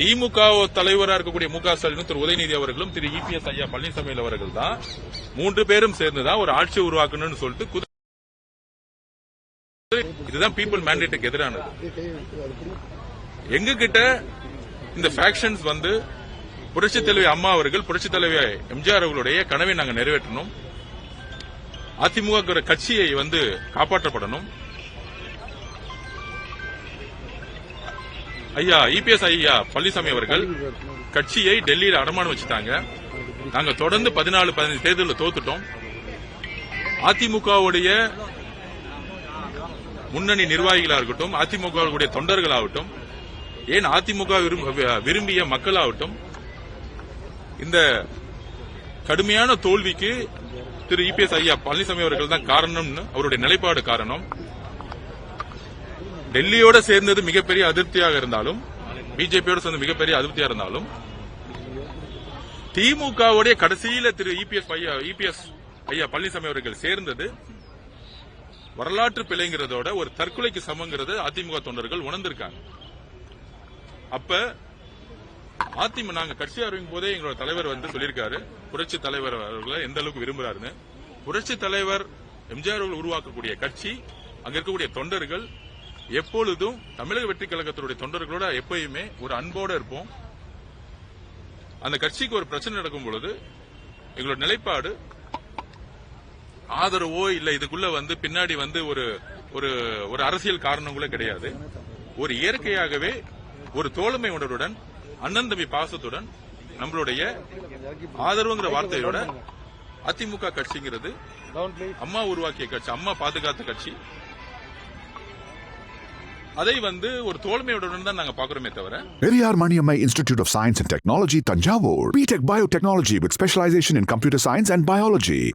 திமுக தலைவராக இருக்கக்கூடிய மு.க. ஸ்டாலினும் திரு உதயநிதி அவர்களும் திரு இபிஎஸ் ஐயா பழனிசாமி அவர்கள் தான் 3 பேரும் சேர்ந்துதான் ஒரு ஆட்சியை உருவாக்கணும்னு சொல்லிட்டு இதுதான் பீப்புள் மேண்டேட்டுக்கு எதிரானது. எங்க கிட்ட இந்த ஃபேக்ஷன்ஸ் வந்து புரட்சித் தலைவி அம்மா அவர்கள் புரட்சித் தலைவி எம்ஜிஆர் அவர்களுடைய கனவை நாங்கள் நிறைவேற்றணும், அதிமுக கட்சியை வந்து காப்பாற்றப்படணும். ஐயா இபிஎஸ் ஐயா பழனிசாமி அவர்கள் கட்சியை டெல்லியில் அடமானம் வச்சுட்டாங்க. நாங்க தொடர்ந்து 14-15 தேர்தலில் தோத்துட்டோம். அதிமுகவுடைய முன்னணி நிர்வாகிகளா இருக்கட்டும், அதிமுகவுடைய தொண்டர்களாகட்டும், ஏன் அதிமுக விரும்பிய மக்களாகட்டும், இந்த கடுமையான தோல்விக்கு திரு இபிஎஸ் ஐயா பழனிசாமி அவர்கள் தான் காரணம்னு அவருடைய நிலைப்பாடு காரணம். டெல்லியோட சேர்ந்தது மிகப்பெரிய அதிருப்தியாக இருந்தாலும், பிஜேபியோட சேர்ந்து மிகப்பெரிய அதிருப்தியாக இருந்தாலும், திமுகவுடைய கடைசியில திரு இபிஎஸ் ஐயா பழனிசாமி அவர்கள் சேர்ந்தது வரலாற்று பிழைங்கிறதோட ஒரு தற்கொலைக்கு சமங்கிறது அதிமுக தொண்டர்கள் உணர்ந்திருக்காங்க. அப்ப அதிமுக நாங்க கட்சி ஆரம்பிக்கும் போதே எங்களோட தலைவர் வந்து சொல்லியிருக்காரு, புரட்சி தலைவர் அவர்களை எந்த அளவுக்கு விரும்புறாருன்னு. புரட்சி தலைவர் எம்ஜிஆர் அவர்கள் உருவாக்கக்கூடிய கட்சி, அங்க இருக்கக்கூடிய தொண்டர்கள் எப்பொழுதும் தமிழக வெற்றி கழகத்தினுடைய தொண்டர்களோட எப்பயுமே ஒரு அன்போட இருப்போம். அந்த கட்சிக்கு ஒரு பிரச்சனை நடக்கும் பொழுது எங்களோட நிலைப்பாடு ஆதரவோ இல்ல இதுக்குள்ள வந்து பின்னாடி வந்து ஒரு அரசியல் காரணங்களோ கிடையாது. ஒரு இயற்கையாகவே ஒரு தோழமை உணர்வுடன், அண்ணன் தம்பி பாசத்துடன், நம்மளுடைய ஆதரவுங்கிற வார்த்தையோட அதிமுக கட்சிங்கிறது அம்மா உருவாக்கிய கட்சி, அம்மா பாதுகாத்த கட்சி. அதை வந்து ஒரு தோழமையுடன் தான் நாங்க பாக்குறோமே தவிர. Periyar Maniammai Institute of Science and Technology, Tanjavur. B.Tech Biotechnology with specialization in computer science and biology.